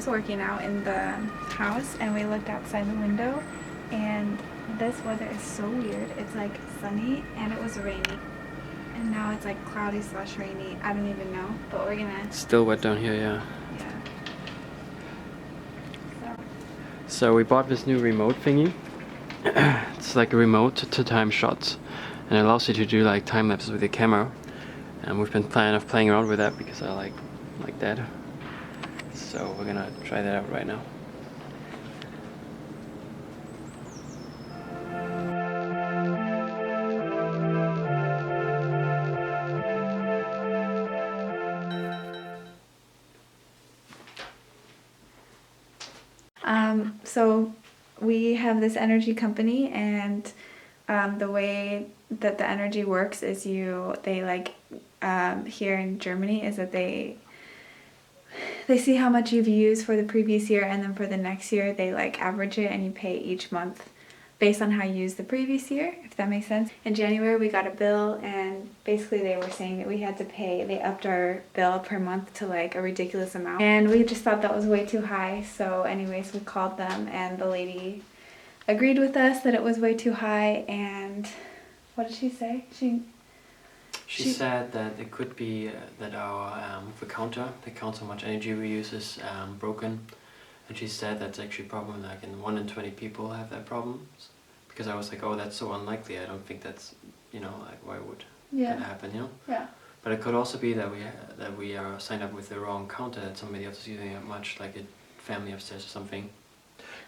just working out in the house and we looked outside the window and this weather is so weird. It's like sunny and it was rainy. And now it's like cloudy / rainy. I don't even know, but we're gonna... It's still wet down here, yeah. Yeah. So we bought this new remote thingy. It's like a remote to time shots. And it allows you to do like time lapses with your camera. And we've been playing around with that because I like that. So we're gonna try that out right now. So we have this energy company and the way that the energy works is they like here in Germany is that they see how much you've used for the previous year and then for the next year they like average it and you pay each month based on how you used the previous year, if that makes sense. In January we got a bill and basically they were saying that we had to pay, they upped our bill per month to like a ridiculous amount and we just thought that was way too high. So anyways, we called them and the lady agreed with us that it was way too high. And what did she say? She said that it could be that our the counter that counts how much energy we use is broken, and she said that's actually a problem like in 1 in 20 people have that problem. Because I was like, oh, that's so unlikely. I don't think that's, like why would that happen, Yeah. But it could also be that we are signed up with the wrong counter, that somebody else is using it much, like a family upstairs or something.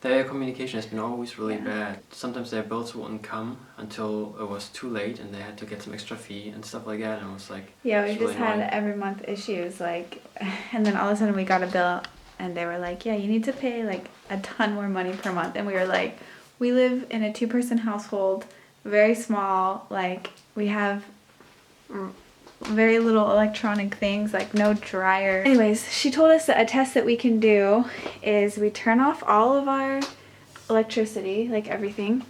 Their communication has been always really bad. Sometimes their bills wouldn't come until it was too late and they had to get some extra fee and stuff like that, and it was like... Yeah, we just really had annoying. every month issues, like, and then all of a sudden we got a bill and they were like, yeah, you need to pay like a ton more money per month. And we were like, we live in a 2-person household, very small, like we have very little electronic things, like no dryer. Anyways, she told us that a test that we can do is we turn off all of our electricity, like everything,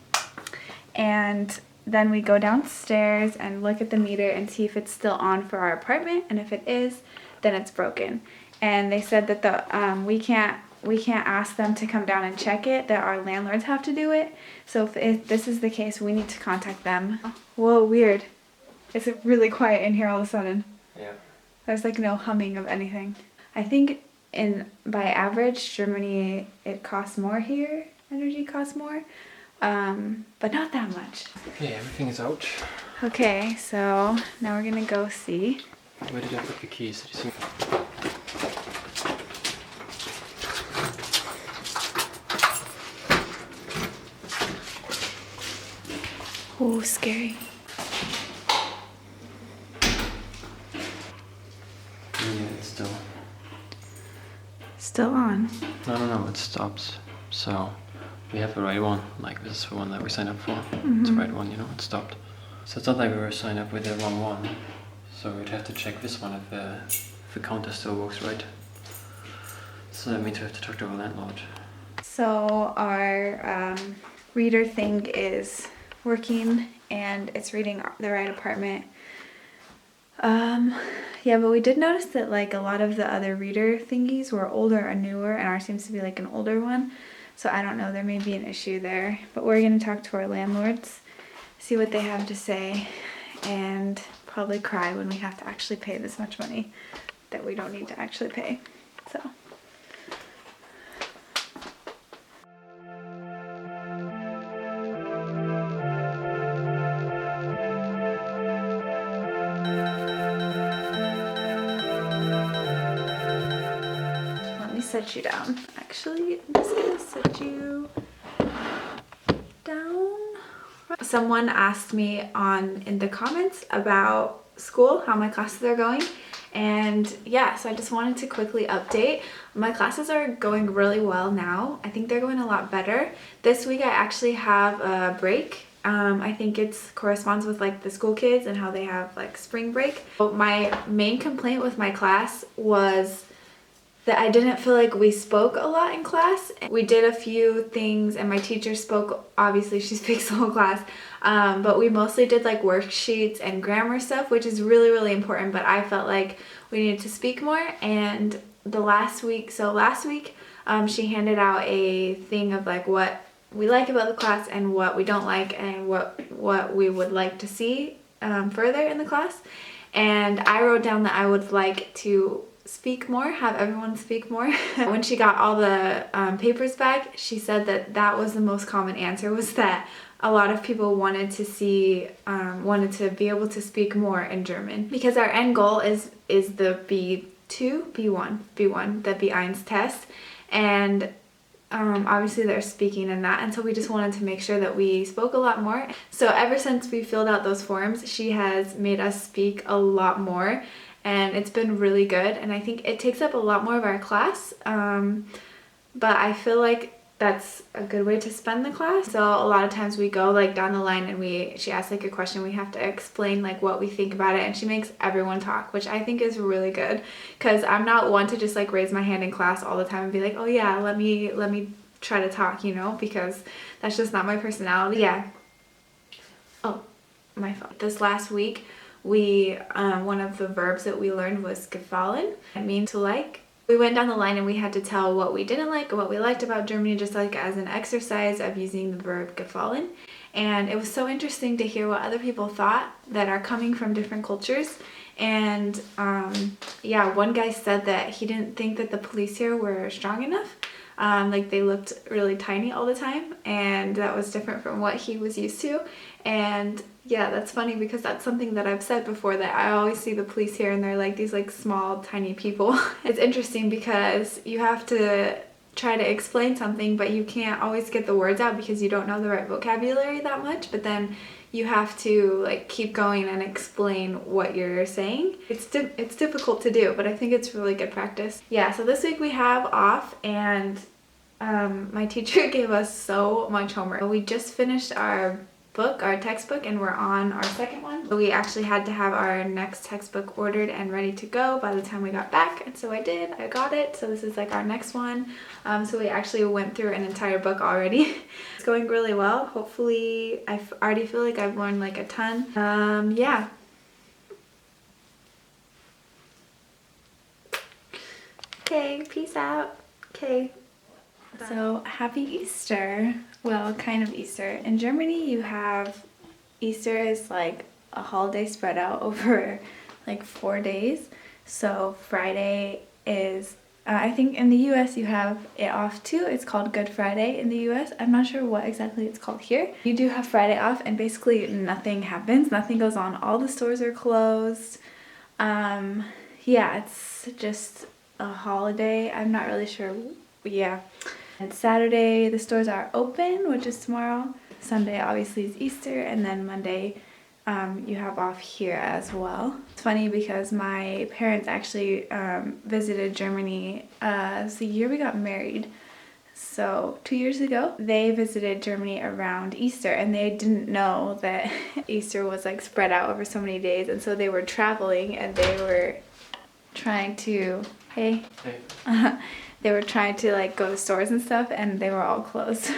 and then we go downstairs and look at the meter and see if it's still on for our apartment, and if it is, then it's broken. And they said that we can't ask them to come down and check it, that our landlords have to do it. So if this is the case, we need to contact them. Whoa, weird. It's really quiet in here all of a sudden. Yeah. There's like no humming of anything. I think by average, Germany, it costs more here. Energy costs more, but not that much. Okay, everything is out. Okay, so now we're gonna go see. Where did I put the keys? Did you see? Oh, scary. Yeah, it's still on. No, it stops. So we have the right one. Like this is the one that we signed up for. It's the right one, it stopped. So it's not like we were signed up with the wrong one. So we'd have to check this one if the counter still works right. So that means we have to talk to our landlord. So our reader thing is working and it's reading the right apartment. Yeah, but we did notice that like a lot of the other reader thingies were older and newer, and ours seems to be like an older one. So I don't know, there may be an issue there. But we're gonna talk to our landlords, see what they have to say, and probably cry when we have to actually pay this much money that we don't need to actually pay. So. Set you down. Actually, I'm just gonna set you down. Someone asked me in the comments about school, how my classes are going, and yeah, so I just wanted to quickly update. My classes are going really well now. I think they're going a lot better. This week I actually have a break. I think it corresponds with like the school kids and how they have like spring break. So my main complaint with my class was that I didn't feel like we spoke a lot in class. We did a few things and my teacher spoke, obviously she speaks the whole class, but we mostly did like worksheets and grammar stuff, which is really, really important, but I felt like we needed to speak more, and the last week, she handed out a thing of like what we like about the class and what we don't like and what we would like to see further in the class. And I wrote down that I would like to speak more, have everyone speak more. When she got all the papers back, she said that that was the most common answer, was that a lot of people wanted to see, wanted to be able to speak more in German. Because our end goal is the B1, the B1 test. And obviously they're speaking in that, and so we just wanted to make sure that we spoke a lot more. So ever since we filled out those forms, she has made us speak a lot more, and it's been really good, and I think it takes up a lot more of our class, but I feel like that's a good way to spend the class. So a lot of times we go like down the line and she asks like a question, we have to explain like what we think about it, and she makes everyone talk, which I think is really good, because I'm not one to just like raise my hand in class all the time and be like, oh yeah, let me try to talk, you know, because that's just not my personality. Yeah. Oh, my phone. This last week we one of the verbs that we learned was gefallen. It means to like. We went down the line and we had to tell what we didn't like or what we liked about Germany, just like as an exercise of using the verb gefallen. And it was so interesting to hear what other people thought that are coming from different cultures. And yeah, one guy said that he didn't think that the police here were strong enough. Like they looked really tiny all the time, and that was different from what he was used to. And yeah, that's funny because that's something that I've said before, that I always see the police here and they're like these like small tiny people. It's interesting because you have to try to explain something, but you can't always get the words out because you don't know the right vocabulary that much, but then you have to like keep going and explain what you're saying. It's difficult to do, but I think it's really good practice. Yeah, so this week we have off, and my teacher gave us so much homework. We just finished our textbook, and we're on our second one. So we actually had to have our next textbook ordered and ready to go by the time we got back, and so I got it. So this is like our next one. So we actually went through an entire book already. It's going really well. Hopefully, I already feel like I've learned like a ton. Yeah. Okay, peace out. Okay. So happy Easter. Well, kind of Easter. In Germany, you have Easter is like a holiday spread out over like 4 days. So Friday is, I think in the US you have it off too. It's called Good Friday in the US. I'm not sure what exactly it's called here. You do have Friday off, and basically nothing happens. Nothing goes on. All the stores are closed. Yeah, it's just a holiday. I'm not really sure. Yeah. And Saturday the stores are open, which is tomorrow. Sunday obviously is Easter, and then Monday you have off here as well. It's funny because my parents actually visited Germany. It was the year we got married. So 2 years ago, they visited Germany around Easter, and they didn't know that Easter was like spread out over so many days, and so they were traveling and they were trying to, hey. They were trying to like go to stores and stuff, and they were all closed,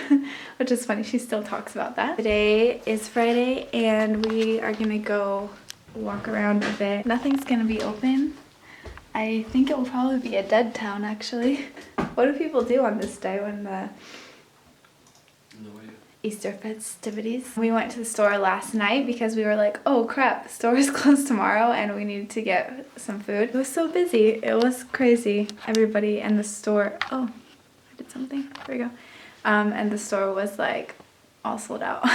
which is funny. She still talks about that. Today is Friday, and we are gonna go walk around a bit. Nothing's gonna be open. I think it will probably be a dead town, actually. What do people do on this day when the Easter festivities? We went to the store last night because we were like, oh crap, the store is closed tomorrow and we needed to get some food. It was so busy. It was crazy. Everybody in the store, oh, I did something. There we go. And the store was like all sold out.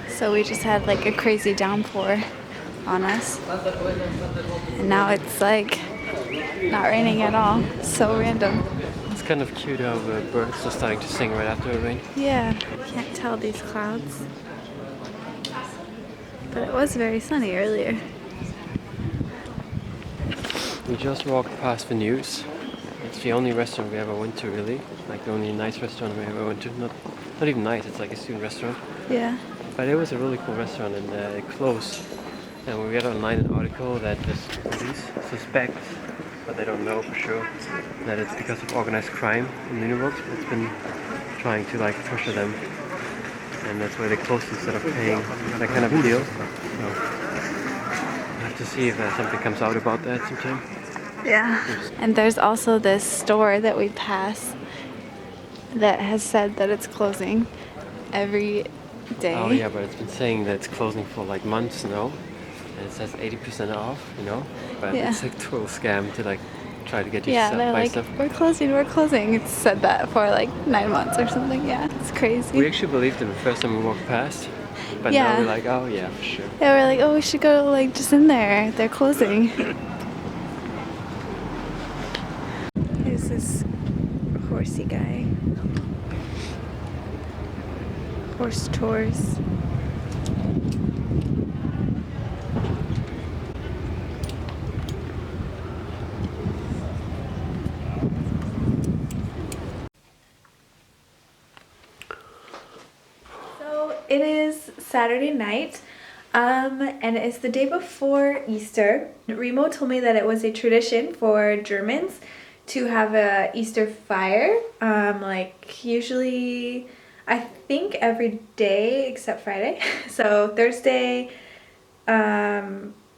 So we just had like a crazy downpour on us. And now it's like not raining at all. So random. It's kind of cute how the birds are starting to sing right after the rain. Yeah, can't tell these clouds. But it was very sunny earlier. We just walked past the News. It's the only restaurant we ever went to, really. Like the only nice restaurant we ever went to. Not even nice, it's like a student restaurant. Yeah. But it was a really cool restaurant, and it closed. And we read online an article that the police suspect, but they don't know for sure, that it's because of organized crime in Lüneburg. It's been trying to like pressure them, and that's why they closed instead of paying that kind of deal. So have to see if something comes out about that sometime. Yeah. And there's also this store that we pass that has said that it's closing every day. Oh yeah, but it's been saying that it's closing for like months now. And it says 80% off, you know? But it's like a total scam to like try to get you Yeah, to they're buy like, stuff. we're closing. It's said that for like 9 months or something. Yeah, it's crazy. We actually believed them the first time we walked past. But now we're like, oh yeah, for sure. Yeah, we're like, oh, we should go like just in there. They're closing. Here's this horsey guy. Horse tours. So it is Saturday night. And it's the day before Easter. Remo told me that it was a tradition for Germans to have a Easter fire. Like usually, I think every day except Friday. So Thursday,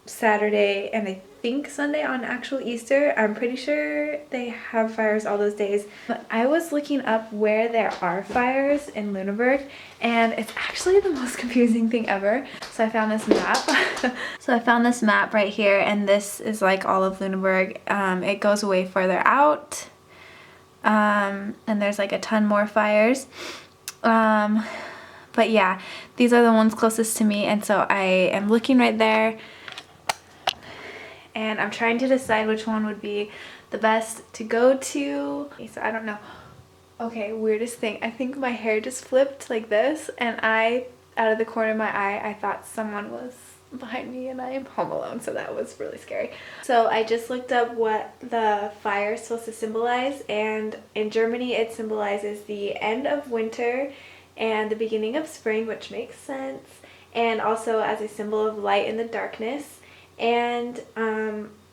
Saturday, and I think Sunday on actual Easter. I'm pretty sure they have fires all those days. But I was looking up where there are fires in Lüneburg, and it's actually the most confusing thing ever. So I found this map. Right here, and this is like all of Lüneburg. It goes way further out, and there's like a ton more fires. But yeah, these are the ones closest to me, and so I am looking right there. And I'm trying to decide which one would be the best to go to. Okay, so I don't know. Okay, weirdest thing. I think my hair just flipped like this, and out of the corner of my eye, I thought someone was behind me, and I am home alone, so that was really scary. So I just looked up what the fire is supposed to symbolize, and in Germany it symbolizes the end of winter and the beginning of spring, which makes sense, and also as a symbol of light in the darkness. And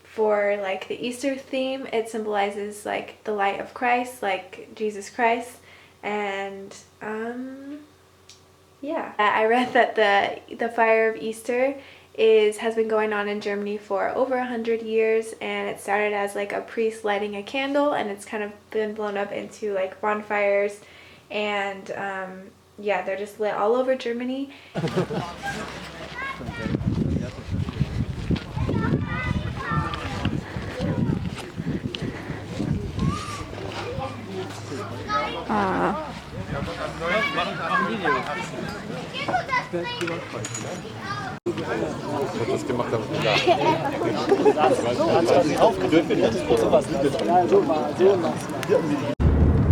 for like the Easter theme, it symbolizes like the light of Christ, like Jesus Christ. And yeah, I read that the fire of Easter has been going on in Germany for over 100 years, and it started as like a priest lighting a candle, and it's kind of been blown up into like bonfires, and yeah, they're just lit all over Germany.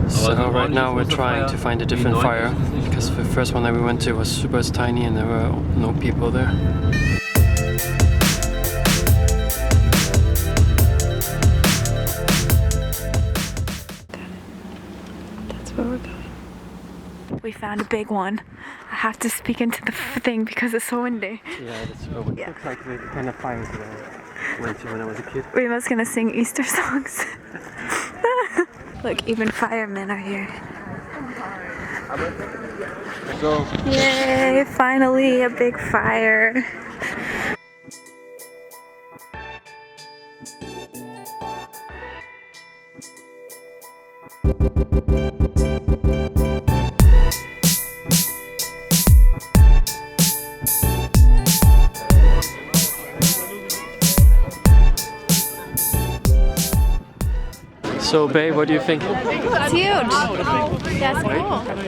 So right now we're trying to find a different fire, because the first one that we went to was super tiny and there were no people there. That's where we're going. We found a big one. I have to speak into the thing because it's so windy. Yeah, that's what it looks like the kind of fires that I went to when I was a kid. Remo's gonna sing Easter songs. Look, even firemen are here. Yay, finally a big fire. So babe, what do you think? It's huge. That's cool.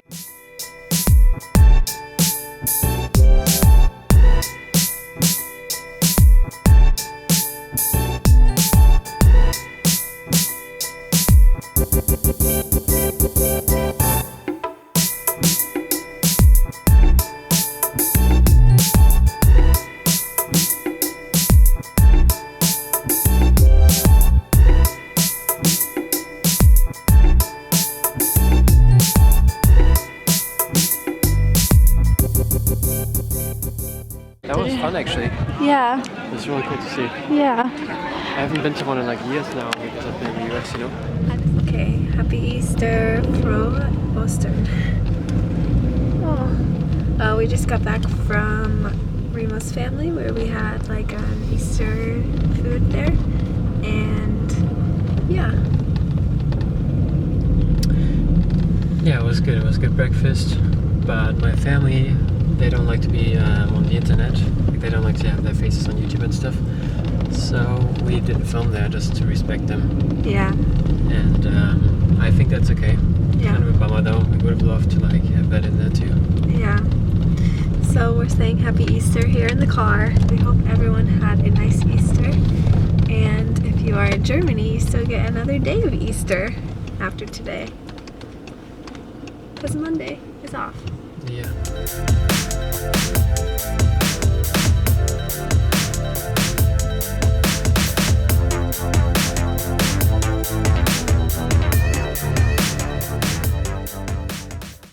That was fun actually. Yeah. It was really cool to see. Yeah. I haven't been to one in like years now because I've been in the US, you know? Okay, happy Easter, Frohe Ostern. Oh. We just got back from Remo's family, where we had like an Easter food there, and yeah. Yeah, it was good. It was a good breakfast. But my family, they don't like to be on the internet. Like, they don't like to have their faces on YouTube and stuff. So we didn't film there just to respect them. Yeah. And I think that's okay. Yeah. Kind of a bummer though. We would have loved to like have that in there too. Yeah. So we're saying Happy Easter here in the car. We hope everyone had a nice Easter. And if you are in Germany, you still get another day of Easter after today. Because Monday is off. Yeah.